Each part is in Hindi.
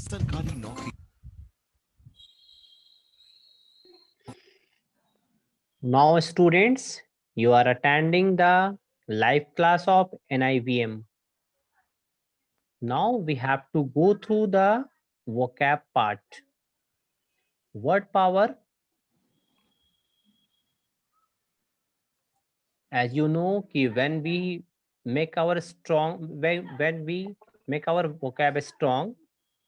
सरकारी नौकरी। Now students, you are attending the live class of NIVM. Now we have to go through the vocab part. Word power. As you know, when we make our when we make our vocab strong,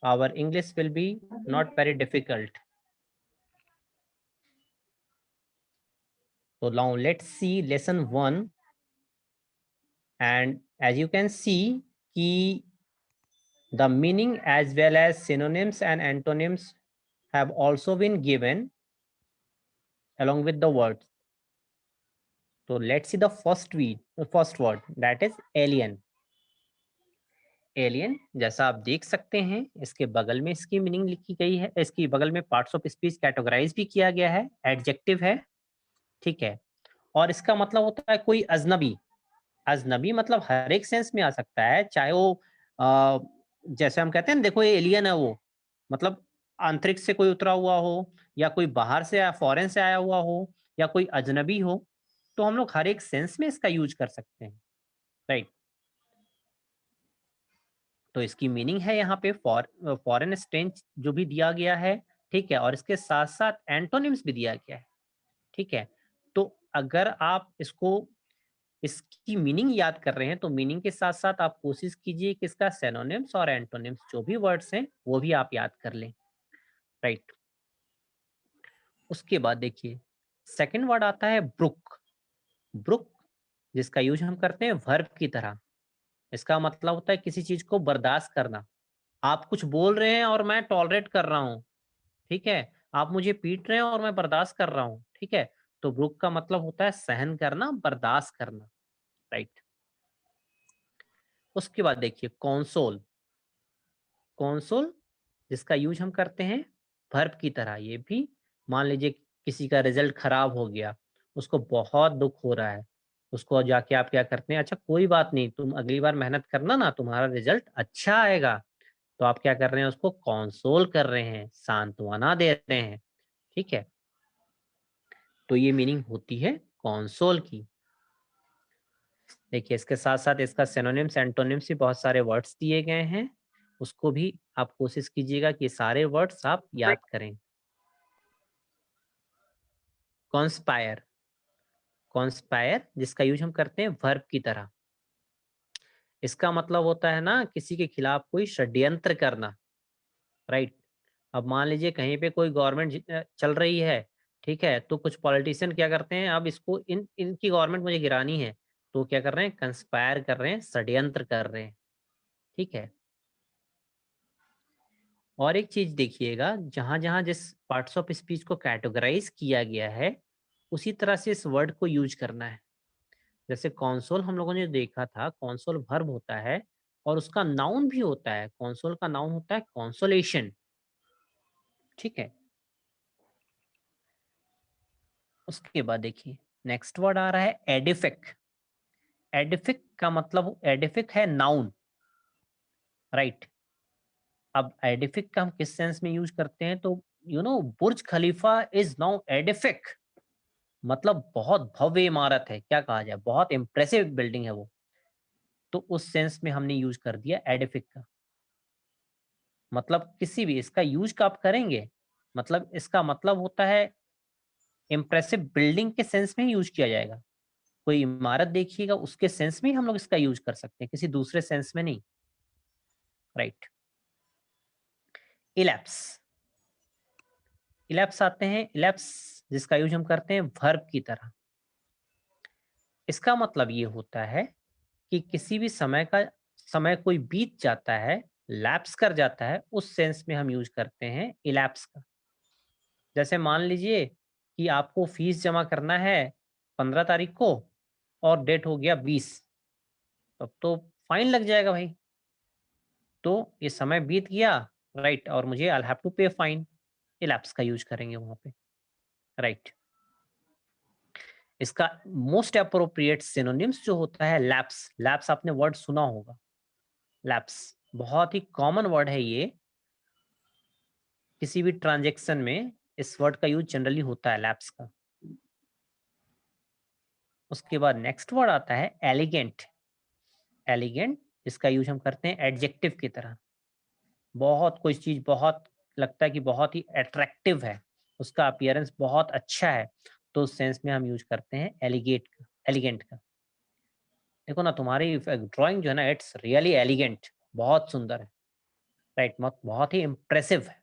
our English will be not very difficult. So now let's see lesson 1. And as you can see, the meaning as well as synonyms and antonyms have also been given along with the words. So let's see the first word, that is alien. Alien जैसा आप देख सकते हैं, इसके बगल में इसकी मीनिंग लिखी गई है, इसकी बगल में पार्ट्स ऑफ स्पीच कैटेगराइज भी किया गया है, एडजेक्टिव है, ठीक है। और इसका मतलब होता है कोई अजनबी। अजनबी मतलब हर एक सेंस में आ सकता है, चाहे वो जैसे हम कहते हैं ना, देखो ये एलियन है, वो मतलब अंतरिक्ष से कोई उतरा हुआ हो, या कोई बाहर से फॉरेन से आया हुआ हो, या कोई अजनबी हो, तो हम लोग हर एक सेंस में इसका यूज कर सकते हैं, राइट। तो इसकी मीनिंग है यहाँ पे फॉरेन स्ट्रेंज जो भी दिया गया है, ठीक है, और इसके साथ साथ एंटोनिम्स भी दिया गया है, ठीक है। तो अगर आप इसकी मीनिंग याद कर रहे हैं, तो मीनिंग के साथ साथ आप कोशिश कीजिए कि इसका सिनोनिम्स और एंटोनिम्स जो भी वर्ड्स हैं वो भी आप याद कर लें, राइट। उसके बाद देखिए सेकंड वर्ड आता है ब्रुक। ब्रुक जिसका यूज हम करते हैं वर्ब की तरह। इसका मतलब होता है किसी चीज को बर्दाश्त करना। आप कुछ बोल रहे हैं और मैं टॉलरेट कर रहा हूँ, ठीक है। आप मुझे पीट रहे हैं और मैं बर्दाश्त कर रहा हूँ, ठीक है। तो ब्रुक का मतलब होता है सहन करना, बर्दाश्त करना, राइट। उसके बाद देखिए कॉन्सोल। कॉन्सोल जिसका यूज हम करते हैं वर्ब की तरह। ये भी मान लीजिए किसी का रिजल्ट खराब हो गया, उसको बहुत दुख हो रहा है, उसको जाके आप क्या करते हैं, अच्छा कोई बात नहीं, तुम अगली बार मेहनत करना ना, तुम्हारा रिजल्ट अच्छा आएगा। तो आप क्या कर रहे हैं, उसको कॉन्सोल कर रहे हैं, सांत्वना दे रहे हैं, ठीक है। तो ये मीनिंग होती है कॉन्सोल की। देखिए इसके साथ साथ इसका सिनोनिम्स एंटोनिम्स भी बहुत सारे वर्ड्स दिए गए हैं, उसको भी आप कोशिश कीजिएगा कि सारे वर्ड्स आप याद करें। कॉन्स्पायर। कॉन्स्पायर जिसका यूज हम करते हैं वर्ब की तरह। इसका मतलब होता है ना किसी के खिलाफ कोई षड्यंत्र करना, राइट। अब मान लीजिए कहीं पे कोई गवर्नमेंट चल रही है, ठीक है, तो कुछ पॉलिटिशियन क्या करते हैं, अब इसको इनकी गवर्नमेंट मुझे गिरानी है, तो क्या कर रहे हैं, कंस्पायर कर रहे हैं, षड्यंत्र कर रहे हैं, ठीक है। और एक चीज देखिएगा, जहां जहां जिस पार्ट्स ऑफ स्पीच को कैटेगराइज किया गया है, उसी तरह से इस वर्ड को यूज करना है। जैसे कॉन्सोल हम लोगों ने देखा था, कॉन्सोल वर्ब होता है और उसका नाउन भी होता है। कॉन्सोल का नाउन होता है कॉन्सोलेशन, ठीक है। उसके बाद देखिए नेक्स्ट वर्ड आ रहा है एडिफिक। एडिफिक का मतलब, एडिफिक है नाउन, राइट। अब एडिफिक का हम किस सेंस में यूज करते हैं, तो बुर्ज खलीफा इज नाउ एडिफिक, मतलब बहुत भव्य इमारत है, क्या कहा जाए, बहुत इंप्रेसिव बिल्डिंग है वो। तो उस सेंस में हमने यूज कर दिया एडिफिक का। मतलब किसी भी इसका यूज का आप करेंगे, मतलब इसका मतलब होता है इंप्रेसिव बिल्डिंग के सेंस में ही यूज किया जाएगा। कोई इमारत देखिएगा उसके सेंस में ही हम लोग इसका यूज कर सकते हैं, किसी दूसरे सेंस में नहीं, राइट। इलैप्स। इलैप्स आते हैं, इलैप्स जिसका यूज हम करते हैं वर्ब की तरह। इसका मतलब ये होता है कि किसी भी समय कोई बीत जाता है, लैप्स कर जाता है, उस सेंस में हम यूज करते हैं इलैप्स का। जैसे मान लीजिए कि आपको फीस जमा करना है 15 तारीख को और डेट हो गया 20, तब तो फाइन लग जाएगा भाई। तो ये समय बीत गया, राइट, और मुझे आई हैव टू पे फाइन। इलैप्स का यूज करेंगे वहां पे, राइट। इसका मोस्ट अप्रोप्रिएट सिनोनिम्स जो होता है लैप्स। लैप्स आपने वर्ड सुना होगा, लैप्स बहुत ही कॉमन वर्ड है ये। किसी भी ट्रांजैक्शन में इस वर्ड का यूज जनरली होता है, लैप्स का। उसके बाद नेक्स्ट वर्ड आता है एलिगेंट। एलिगेंट जिसका यूज हम करते हैं एडजेक्टिव की तरह। बहुत कोई चीज बहुत लगता है कि बहुत ही अट्रैक्टिव है, उसका अपीयरेंस बहुत अच्छा है, तो उस सेंस में हम यूज करते हैं एलिगेंट का। देखो ना, तुम्हारी ड्राइंग जो है ना, इट्स रियली एलिगेंट, बहुत सुंदर है, राइट, बहुत ही इम्प्रेसिव है,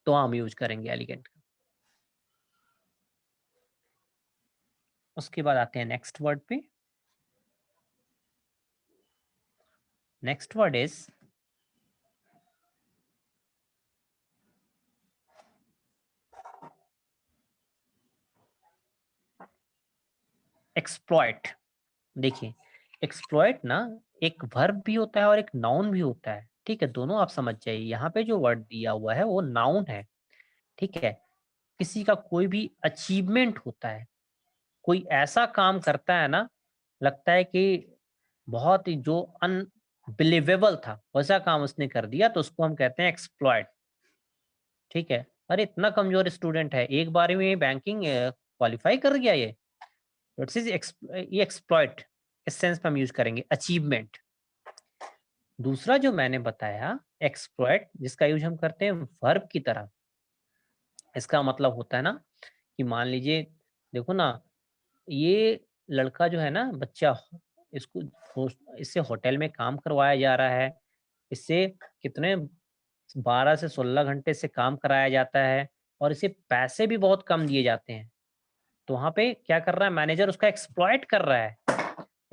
तो हम यूज करेंगे एलिगेंट का। उसके बाद आते हैं नेक्स्ट वर्ड पे। Next word is exploit. देखिए, एक्सप्लॉइट ना एक वर्ब भी होता है और एक नाउन भी होता है, ठीक है, दोनों आप समझ जाइए। यहाँ पे जो वर्ड दिया हुआ है वो नाउन है, ठीक है। किसी का कोई भी अचीवमेंट होता है, कोई ऐसा काम करता है ना, लगता है कि बहुत ही जो अनबिलीवेबल था वैसा काम उसने कर दिया, तो उसको हम कहते हैं एक्सप्लॉइट, ठीक है। अरे इतना कमजोर स्टूडेंट है, एक बार में बैंकिंग क्वालिफाई कर गया ये, इट्स इज ये एक्सप्लॉइट, इस सेंस में हम यूज करेंगे अचीवमेंट। दूसरा जो मैंने बताया एक्सप्लॉइट, जिसका यूज हम करते हैं वर्ब की तरह। इसका मतलब होता है ना कि मान लीजिए, देखो ना, ये लड़का जो है ना, बच्चा, इसको इससे होटल में काम करवाया जा रहा है, इससे कितने 12 से 16 घंटे से काम कराया जाता है, और इसे पैसे भी बहुत कम दिए जाते हैं। तो वहाँ पे क्या कर रहा है मैनेजर, उसका एक्सप्लॉइट कर रहा है।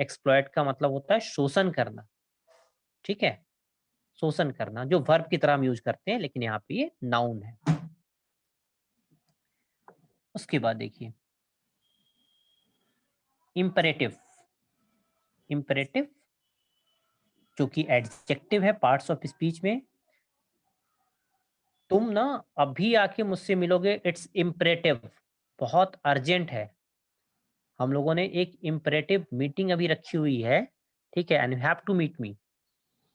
एक्सप्लॉइट का मतलब होता है शोषण करना, ठीक है, शोषण करना, जो वर्ब की तरह हम यूज करते हैं, लेकिन यहाँ पे ये नाउन है। उसके बाद देखिए इम्परेटिव। इम्परेटिव जो कि एडजेक्टिव है पार्ट्स ऑफ स्पीच में। तुम ना अभी आके मुझसे मिलोगे, इट्स इम्परेटिव, बहुत अर्जेंट है। हम लोगों ने एक इम्परेटिव मीटिंग अभी रखी हुई है, ठीक है, and you have to meet me,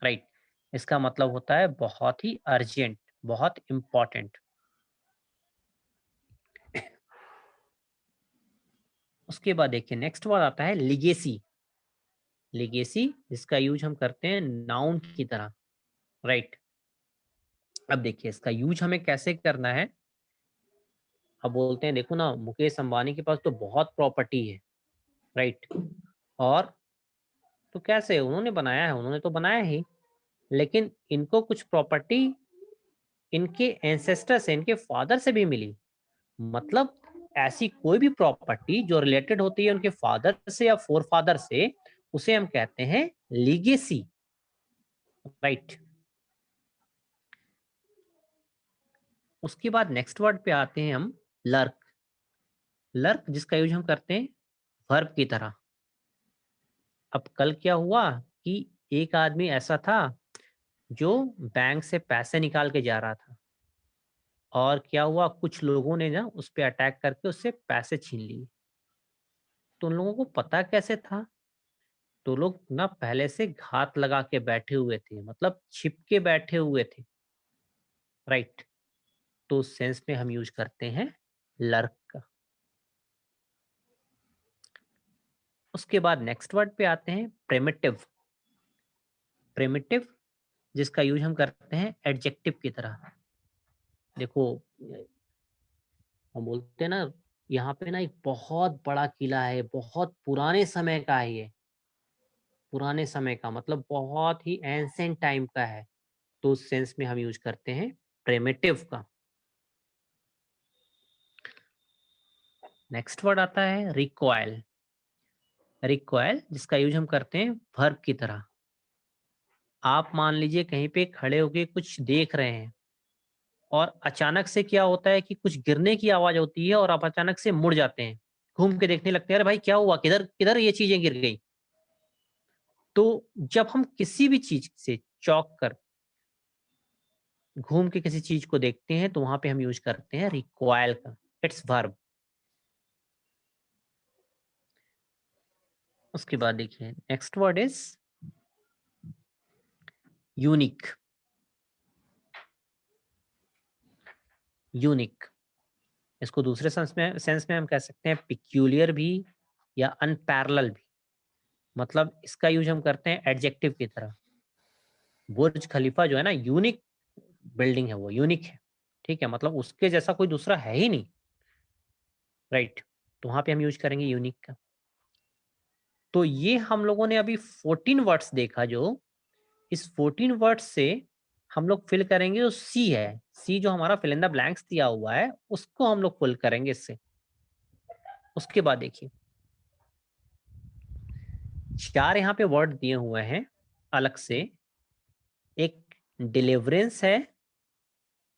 right. इसका मतलब होता है बहुत ही अर्जेंट, बहुत इंपॉर्टेंट। उसके बाद देखिए नेक्स्ट वर्ड आता है लिगेसी। लिगेसी जिसका यूज हम करते हैं नाउन की तरह, राइट। अब देखिए इसका यूज हमें कैसे करना है। अब बोलते हैं, देखो ना, मुकेश अंबानी के पास तो बहुत प्रॉपर्टी है, राइट, और तो कैसे उन्होंने बनाया है, उन्होंने तो बनाया ही, लेकिन इनको कुछ प्रॉपर्टी इनके एंसेस्टर से, इनके फादर से भी मिली। मतलब ऐसी कोई भी प्रॉपर्टी जो रिलेटेड होती है उनके फादर से या फोर फादर से, उसे हम कहते हैं लीगेसी, राइट। उसके बाद नेक्स्ट वर्ड पे आते हैं हम, लर्क। लर्क जिसका यूज हम करते हैं वर्ब की तरह। अब कल क्या हुआ कि एक आदमी ऐसा था जो बैंक से पैसे निकाल के जा रहा था, और क्या हुआ, कुछ लोगों ने ना उस पे अटैक करके उससे पैसे छीन लिए। तो उन लोगों को पता कैसे था, तो लोग ना पहले से घात लगा के बैठे हुए थे, मतलब छिप के बैठे हुए थे, राइट। तो उस सेंस में हम यूज करते हैं लर्क का। उसके बाद नेक्स्ट वर्ड पे आते हैं प्रिमिटिव। प्रिमिटिव जिसका यूज हम करते हैं एडजेक्टिव की तरह। देखो, हम बोलते हैं ना, यहाँ पे ना एक बहुत बड़ा किला है, बहुत पुराने समय का है ये, पुराने समय का मतलब बहुत ही एंसेंट टाइम का है, तो उस सेंस में हम यूज करते हैं प्रिमिटिव का। नेक्स्ट वर्ड आता है रिक्वायल। रिक्वायल जिसका यूज हम करते हैं वर्ब की तरह। आप मान लीजिए कहीं पे खड़े होके कुछ देख रहे हैं, और अचानक से क्या होता है कि कुछ गिरने की आवाज होती है, और आप अचानक से मुड़ जाते हैं, घूम के देखने लगते हैं, अरे भाई क्या हुआ, किधर किधर ये चीजें गिर गई। तो जब हम किसी भी चीज से चौंक कर घूम के किसी चीज को देखते हैं, तो वहां पे हम यूज करते हैं रिक्वायल का, इट्स वर्ब। उसके बाद देखिए next word is unique. Unique. इसको दूसरे सेंस में हम कह सकते हैं पिक्यूलियर भी या अनपैरेलल भी। मतलब इसका यूज हम करते हैं एडजेक्टिव की तरह। बुर्ज खलीफा जो है ना, यूनिक बिल्डिंग है, वो यूनिक है, ठीक है, मतलब उसके जैसा कोई दूसरा है ही नहीं, राइट। तो वहां पे हम यूज करेंगे यूनिक का। तो ये हम लोगों ने अभी 14 वर्ड्स देखा। जो इस 14 वर्ड्स से हम लोग फिल करेंगे जो सी है, सी जो हमारा फिल इन द ब्लैंक्स दिया हुआ है, उसको हम लोग फिल करेंगे इससे। उसके बाद देखिए, 4 यहाँ पे वर्ड दिए हुए हैं अलग से। एक डिलीवरेंस है,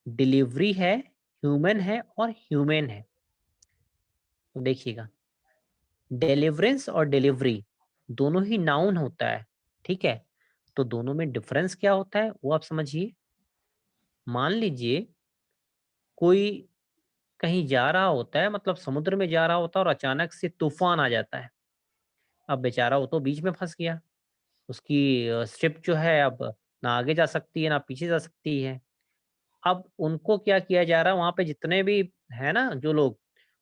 डिलीवरी है, ह्यूमन है और ह्यूमन है। तो देखिएगा, डिलीवरेंस और डिलीवरी दोनों ही नाउन होता है, ठीक है। तो दोनों में डिफरेंस क्या होता है वो आप समझिए। मान लीजिए कोई कहीं जा रहा होता है, मतलब समुद्र में जा रहा होता है, और अचानक से तूफान आ जाता है। अब बेचारा वो तो बीच में फंस गया, उसकी शिप जो है अब ना आगे जा सकती है ना पीछे जा सकती है। अब उनको क्या किया जा रहा है, वहां पे जितने भी है ना जो लोग,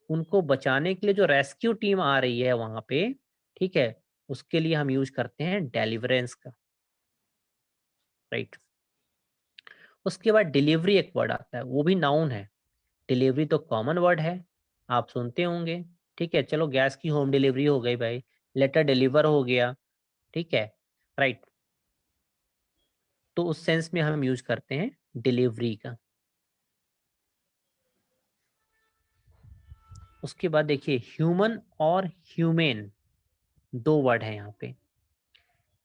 उनको बचाने के लिए जो रेस्क्यू टीम आ रही है वहां पे, ठीक है, उसके लिए हम यूज करते हैं डेलिवरेंस का, राइट। उसके बाद डिलीवरी एक वर्ड आता है, वो भी नाउन है। डिलीवरी तो कॉमन वर्ड है, आप सुनते होंगे, ठीक है। चलो गैस की होम डिलीवरी हो गई भाई, लेटर डिलीवर हो गया, ठीक है, राइट। तो उस सेंस में हम यूज करते हैं डिलीवरी का। उसके बाद देखिए, ह्यूमन और ह्यूमेन दो वर्ड है यहाँ पे।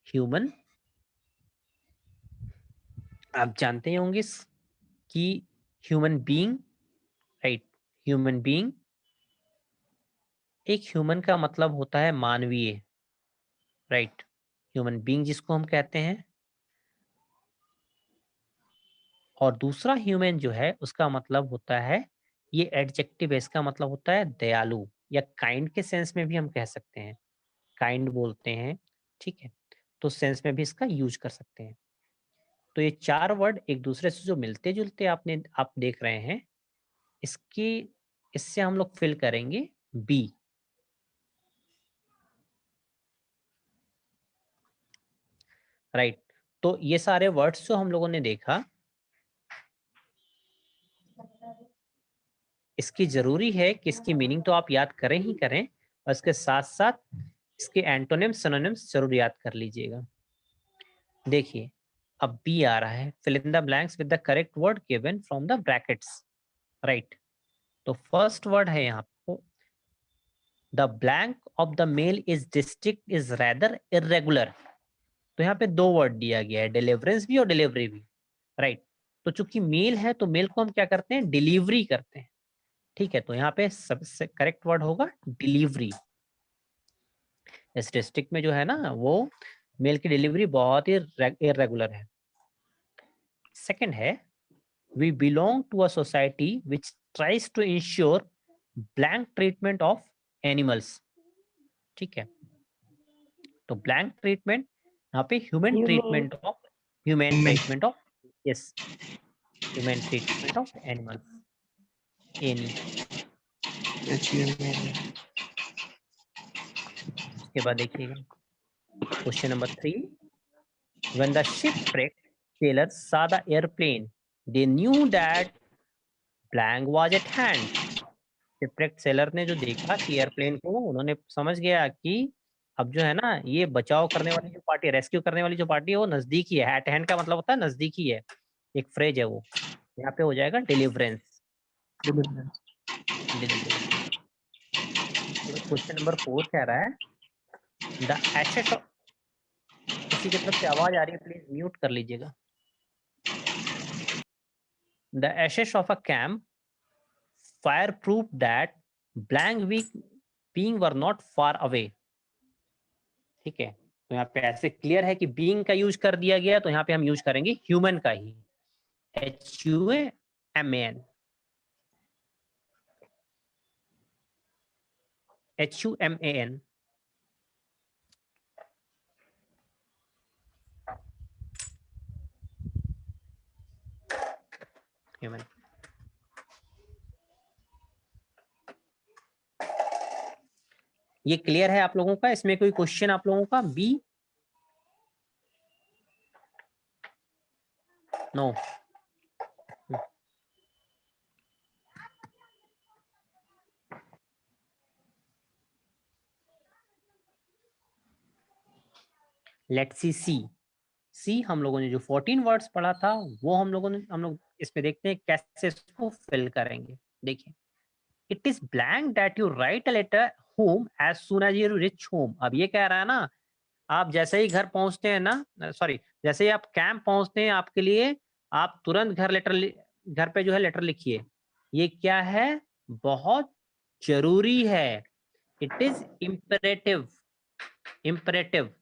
ह्यूमन आप जानते ही होंगे कि human being, right. Human being, एक ह्यूमन का मतलब होता है मानवीय, राइट। ह्यूमन बीइंग जिसको हम कहते हैं। और दूसरा ह्यूमन जो है उसका मतलब होता है, ये एडजेक्टिव है, इसका मतलब होता है दयालु, या काइंड के सेंस में भी हम कह सकते हैं, काइंड बोलते हैं, ठीक है। तो सेंस में भी इसका यूज कर सकते हैं। तो ये 4 वर्ड एक दूसरे से जो मिलते जुलते आप देख रहे हैं, इसकी इससे हम लोग फिल करेंगे बी, राइट। तो ये सारे वर्ड्स जो हम लोगों ने देखा, इसकी जरूरी है कि इसकी मीनिंग तो आप याद करें ही करें, और इसके साथ साथ इसके एंटोनिम्स सिनोनिम्स जरूर याद कर लीजिएगा। देखिए, अब बी आ रहा है, fill in the blanks with the correct word given from the brackets, right. तो फर्स्ट वर्ड है यहाँ पे, the blank of the mail is district is rather irregular. तो यहाँ पे 2 वर्ड दिया गया है, डिलीवरेंस भी और डिलीवरी भी, राइट। तो चूंकि मेल है तो मेल को हम क्या करते हैं, डिलीवरी करते हैं, ठीक है। तो यहाँ पे सबसे करेक्ट वर्ड होगा डिलीवरी। इस डिस्ट्रिक्ट में जो है ना, वो मेल की डिलीवरी बहुत ही इरेगुलर है। सेकंड है, we belong to a society which tries to ensure blank treatment of animals, ठीक है। तो ब्लैंक ट्रीटमेंट यहाँ पे human Human. Treatment of, human Human. Treatment of, yes, human treatment of animals, any. Human. उसके बाद देखिएगा question number 3, when the shipwrecked sailors saw the airplane they knew that blank was at hand। Shipwrecked sailor ने जो देखा कि एयरप्लेन को, उन्होंने समझ गया कि अब जो है ना, ये बचाव करने वाली जो पार्टी है, रेस्क्यू करने वाली जो पार्टी है, वो नजदीक ही है। एट हैंड का मतलब होता है नजदीक ही है, एक फ्रेज है वो। यहाँ पे हो जाएगा deliverance, Deliverance. Deliverance. Question number 4 कह रहा है, द एशेस ऑफ, किसी की तरफ से आवाज आ रही है, प्लीज म्यूट कर लीजिएगा। The ashes of a campfire proof that blank week being were not far away, ठीक है। तो यहाँ पे ऐसे क्लियर है कि बीइंग का यूज कर दिया गया, तो यहाँ पे हम यूज करेंगे ह्यूमन का ही, HUMAN, HUMAN, ह्यूमन। ये क्लियर है आप लोगों का? इसमें कोई क्वेश्चन आप लोगों का? बी? नो? लेट्स सी हम लोगों ने जो 14 वर्ड्स पढ़ा था वो हम लोग इसमें देखते हैं कैसे इसको फिल करेंगे। देखिए, it is blank that you write a letter home as soon as you reach home. अब ये कह रहा है ना, आप जैसे ही घर पहुंचते हैं ना, सॉरी, जैसे ही आप कैंप पहुंचते हैं आपके लिए, आप तुरंत घर पे जो है लेटर लिखिए। ये क्या है? बहुत जरूरी है। It is imperative. इम्परेटिव,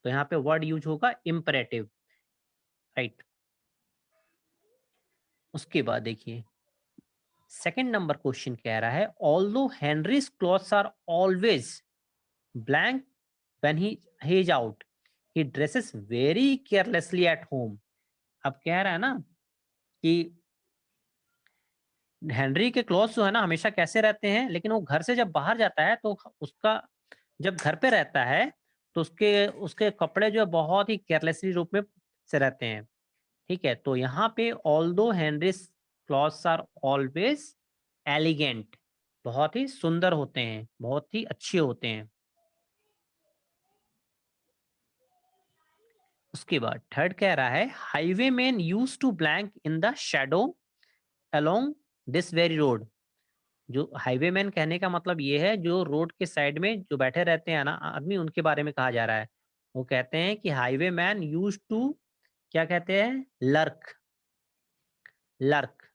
तो यहाँ पे वर्ड यूज होगा इम्परेटिव, राइट। उसके बाद देखिए, सेकंड नंबर क्वेश्चन कह रहा है, although Henry's clothes are always blank when he is out, he dresses very carelessly at home. अब कह रहा है ना कि हेनरी के क्लॉथ्स जो है ना हमेशा कैसे रहते हैं, लेकिन वो घर से जब बाहर जाता है तो उसका, जब घर पे रहता है तो उसके उसके कपड़े जो है बहुत ही केयरलेसली रूप में से रहते हैं। ठीक है, तो यहाँ पे although Henry's clothes are always elegant, बहुत ही सुंदर होते हैं, बहुत ही अच्छे होते हैं। उसके बाद थर्ड कह रहा है, highwayman use to blank in the shadow along this very road. जो हाईवे मैन कहने का मतलब ये है, जो रोड के साइड में जो बैठे रहते हैं ना आदमी, उनके बारे में कहा जा रहा है। वो कहते हैं कि हाईवे मैन यूज टू, क्या कहते हैं, लर्क। लर्क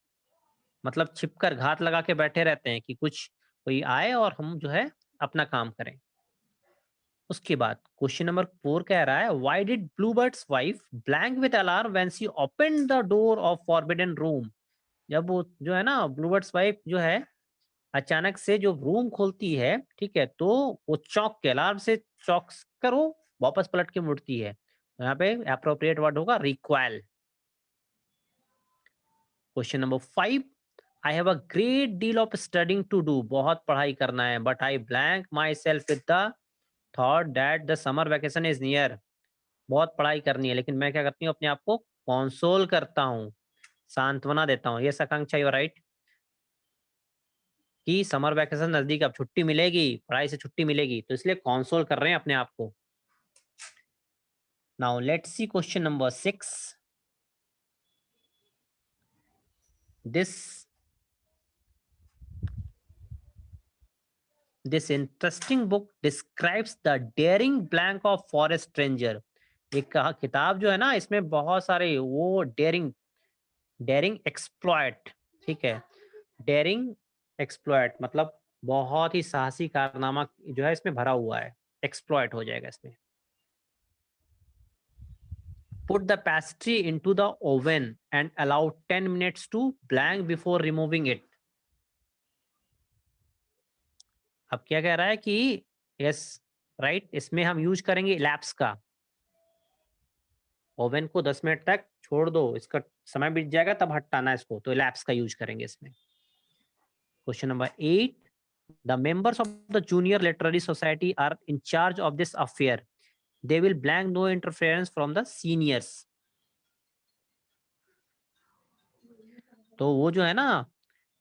मतलब छिपकर घात लगा के बैठे रहते हैं कि कुछ कोई आए और हम जो है अपना काम करें। उसके बाद क्वेश्चन नंबर 4 कह रहा है, why did Bluebeard's wife blank with alarm when she opened the door of forbidden room. जब वो जो है ना ब्लूबर्ड्स वाइफ जो है अचानक से जो रूम खोलती है, ठीक है, तो वो चौंक के, अलार्म से चौंक कर वो वापस पलट के मुड़ती है। तो यहाँ पे अप्रोप्रिएट वर्ड होगा recoil. Question number 5, I have a great deal of studying to do. बहुत पढ़ाई करना है, but I blank myself with the thought that the summer vacation is near. बहुत पढ़ाई करनी है, लेकिन मैं क्या करती हूँ, अपने आप को कॉन्सोल करता हूँ, सांत्वना देता हूँ। ये आकांक्षा, यू राइट, कि समर वैकेशन नजदीक, अब छुट्टी मिलेगी, पढ़ाई से छुट्टी मिलेगी, तो इसलिए कॉन्सोल कर रहे हैं अपने आप को। Now let's see question number 6। This this interesting book describes the daring blank of forest stranger। एक किताब जो है ना, इसमें बहुत सारे वो डेयरिंग डेयरिंग एक्सप्लॉयट, ठीक है, डेयरिंग एक्सप्लॉयट मतलब बहुत ही साहसी कारनामा जो है इसमें भरा हुआ है, एक्सप्लॉयट हो जाएगा इसमें। Put the pastry into the oven and allow 10 minutes to blank before removing it। अब क्या कह रहा है कि यस, राइट, इसमें हम यूज करेंगे लैप्स का। ओवन को 10 मिनट तक छोड़ दो, इसका समय बीत जाएगा तब हटाना है इसको, तो लैप्स का यूज करेंगे इसमें। Question number 8, the members of the junior literary society are in charge of this affair, they will blank no interference from the seniors. तो वो जो है ना,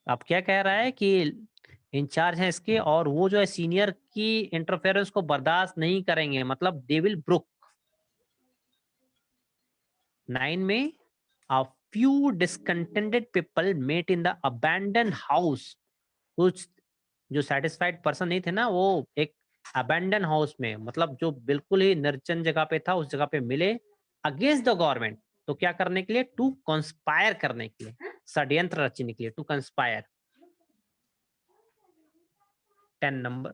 अब क्या कह रहा है कि इंचार्ज है इसके, और वो जो है सीनियर की इंटरफेरेंस को बर्दाश्त नहीं करेंगे, मतलब दे विल ब्रुक। 9 में, a few discontented people met in the abandoned house। कुछ जो सेटिस्फाइड पर्सन नहीं थे ना, वो एक अबैंडन हाउस में, मतलब जो बिल्कुल ही निर्जन जगह पे था, उस जगह पे मिले अगेंस्ट द गवर्नमेंट। तो क्या करने के लिए? टू कंस्पायर करने के लिए, षड्यंत्र रचने के लिए, टू कंस्पायर। 10 नंबर।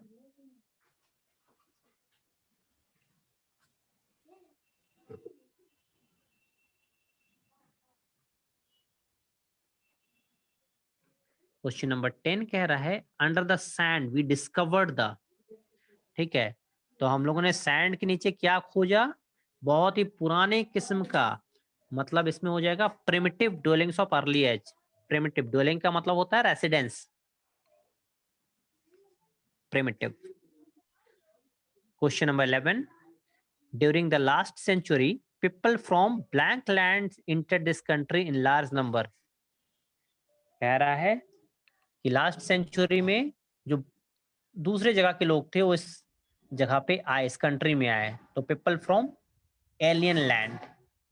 क्वेश्चन नंबर 10 कह रहा है, under the sand we discovered the, ठीक है, तो हम लोगों ने सैंड के नीचे क्या खोजा? बहुत ही पुराने किस्म का, मतलब इसमें हो जाएगा primitive dwellings of early age. Primitive dwelling का मतलब होता है residence, primitive. Question number 11, during the last century people from blank lands entered this country in large number। कह रहा है कि लास्ट सेंचुरी में जो दूसरे जगह के लोग थे वो इस जगह पे आए, इस कंट्री में आए। तो people from alien land,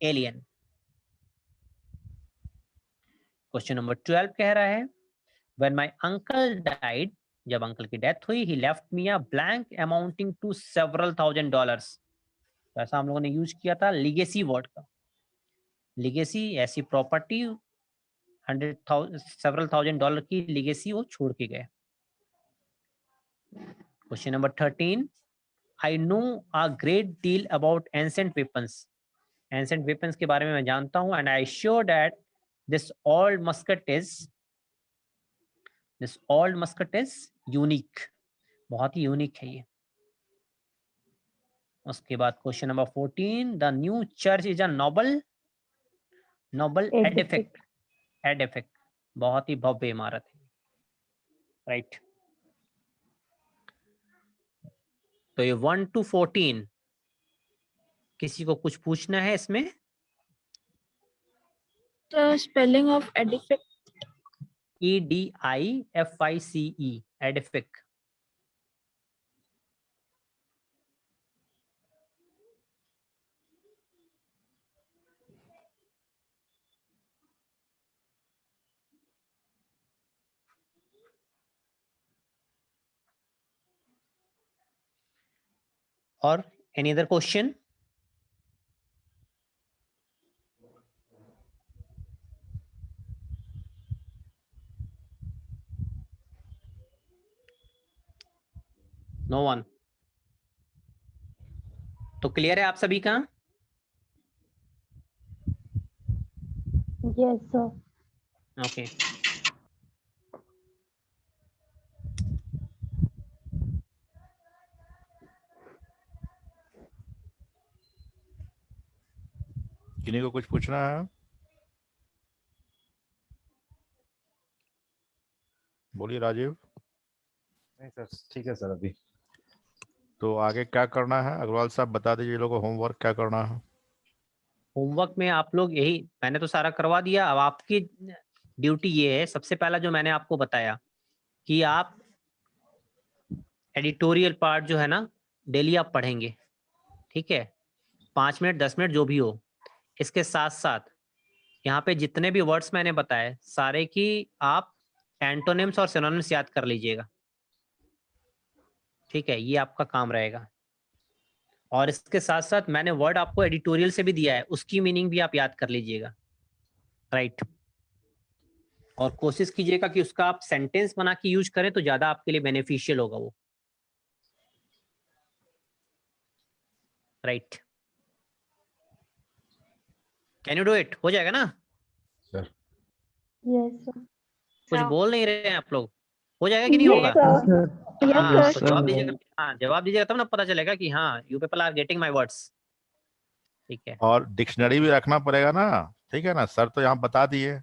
alien। Question number 12 कह रहा है when my uncle died, जब अंकल की डेथ हुई, he left me a blank amounting to several $1,000। तो ऐसा हम लोगों ने यूज किया था लीगेसी वर्ड का। लीगेसी ऐसी प्रॉपर्टी several $1,000 की लीगेसी वो छोड़ के गए। Question number 13, I know a great deal about ancient weapons। Ancient weapons के बारे में मैं जानता हूं and I sure that this old musket is unique. बहुत ही यूनिक है ये। उसके बाद question number 14, the new church is a noble edifice. बहुत ही भव्य इमारत है, राइट। तो ये 1 to 14 किसी को कुछ पूछना है इसमें? Spelling of edaphic. EDIFICE, edaphic. और any other question? No one. तो क्लियर है आप सभी का? Yes sir. ओके। किन्हीं को कुछ पूछना है? बोलिए राजीव। नहीं सर, ठीक है सर। अभी तो आगे क्या करना है अग्रवाल साहब, बता दीजिए लोगों को होमवर्क क्या करना है। होमवर्क में आप लोग यही, मैंने तो सारा करवा दिया। अब आपकी ड्यूटी ये है, सबसे पहला जो मैंने आपको बताया कि आप एडिटोरियल पार्ट जो है ना डेली आप पढ़ेंगे, ठीक है, 5 मिनट 10 मिनट जो भी हो। इसके साथ साथ यहाँ पे जितने भी वर्ड्स मैंने बताए सारे की आप एंटोनिम्स और सिनोनिम्स याद कर लीजिएगा, ठीक है, ये आपका काम रहेगा। और इसके साथ साथ मैंने वर्ड आपको एडिटोरियल से भी दिया है, उसकी मीनिंग भी आप याद कर लीजिएगा, राइट। और कोशिश कीजिएगा कि उसका आप सेंटेंस बना के यूज करें तो ज्यादा आपके लिए बेनिफिशियल होगा वो, right. Can you do it? हो जाएगा ना सर। Yes sir. कुछ बोल नहीं रहे हैं आप लोग? हो जाएगा कि नहीं होगा? हाँ, तो जवाब दीजिएगा। हाँ, जवाब दीजिएगा तब ना पता चलेगा कि हाँ you people are getting my words, ठीक है। और डिक्शनरी भी रखना पड़ेगा ना, ठीक है ना। सर तो यहाँ बता दिए,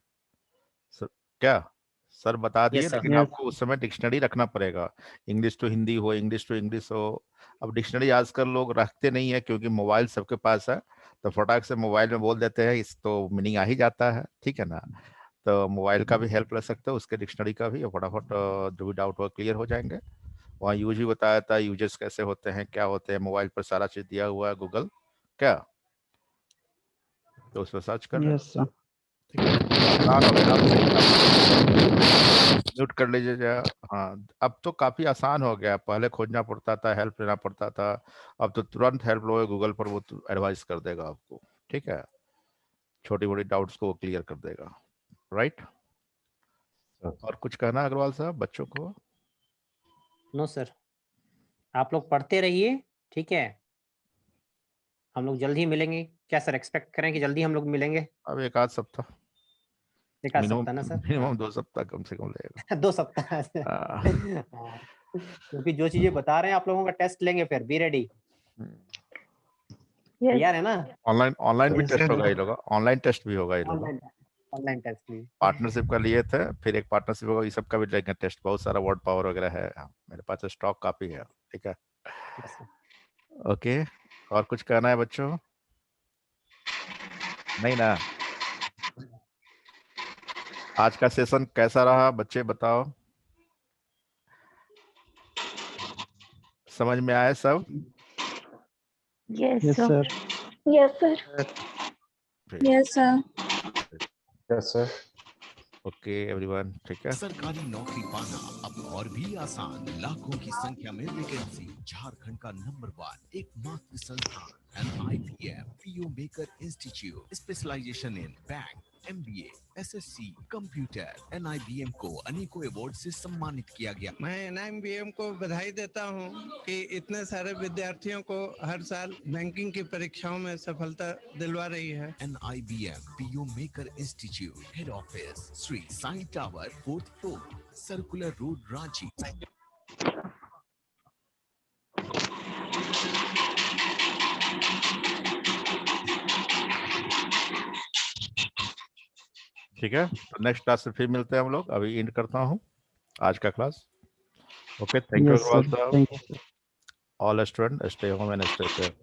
क्या सर बता दिए, लेकिन आपको उस समय डिक्शनरी रखना पड़ेगा। इंग्लिश टू हिंदी हो, इंग्लिश टू इंग्लिश हो। अब डिक्शनरी आजकल लोग रखते नहीं है क्योंकि मोबाइल सबके पास है, तो फटाक से मोबाइल में बोल देते हैं, इस तो मीनिंग आ ही जाता है, ठीक है ना। तो मोबाइल का भी हेल्प ले सकते हो, उसके डिक्शनरी का भी, फटाफट जो भी डाउट हो क्लियर हो जाएंगे। वहाँ यूज भी बताया था, यूजेस कैसे होते हैं, क्या होते हैं, मोबाइल पर सारा चीज दिया हुआ है, गूगल क्या, तो उस पर सर्च कर लें। म्यूट कर लीजिए। हाँ, अब तो काफी आसान हो गया, पहले खोजना पड़ता था, हेल्प लेना पड़ता था, अब तो तुरंत हेल्प लोगे गूगल पर, वो एडवाइस कर देगा आपको, ठीक है, छोटी मोटी डाउट्स को क्लियर कर देगा, राइट। और कुछ कहना अग्रवाल साहब बच्चों को? नो सर, आप लोग पढ़ते रहिए, ठीक है। हम लोग जल्द ही मिलेंगे। क्या सर एक्सपेक्ट करें कि जल्दी हम लोग मिलेंगे? अब एक आध सप्ताह, एक आध सप्ताह ना सर? मिनिमम 2 सप्ताह कम से कम लगेगा। 2 सप्ताह। क्योंकि जो चीजें बता रहे हैं आप लोगों का टेस्ट लेंगे, फिर बी रेडी, तैयार है ना? ऑनलाइन भी टेस्ट होगा ये लोग, ऑनलाइन टेस्ट भी होगा ये लोग, ऑनलाइन टेस्ट भी। पार्टनरशिप का लिए थे, फिर एक पार्टनरशिप होगा, ये सब का भी लेंगे टेस्ट, बहुत सारा वर्ड पावर वगैरह है, मेरे पास स्टॉक काफी है, ठीक है। ओके, और कुछ कहना है बच्चों? नहीं ना? आज का सेशन कैसा रहा बच्चे बताओ? समझ में आया सब? Yes, Yes, sir. sir. Yes, sir. Yes, sir. Yes sir. Okay everyone, ठीक है। सरकारी नौकरी पाना अब और भी आसान। लाखों की संख्या में वैकेंसी। झारखंड का नंबर 1 एकमात्र संस्थान NIBM PO maker institute. Specialization in bank, MBA, SSC, computer. NIBM को अनेकों अवार्ड से सम्मानित किया गया। मैं NIBM को बधाई देता हूं कि इतने सारे विद्यार्थियों को हर साल बैंकिंग की परीक्षाओं में सफलता दिलवा रही है। NIBM PO maker institute, head office Shri Sai tower, 4th floor, circular road, Ranchi. ठीक है, तो नेक्स्ट क्लास से फिर मिलते हैं हम लोग। अभी एंड करता हूँ आज का class. Okay, thank you Yes, sir. Thank you, sir. All student, stay home and stay safe.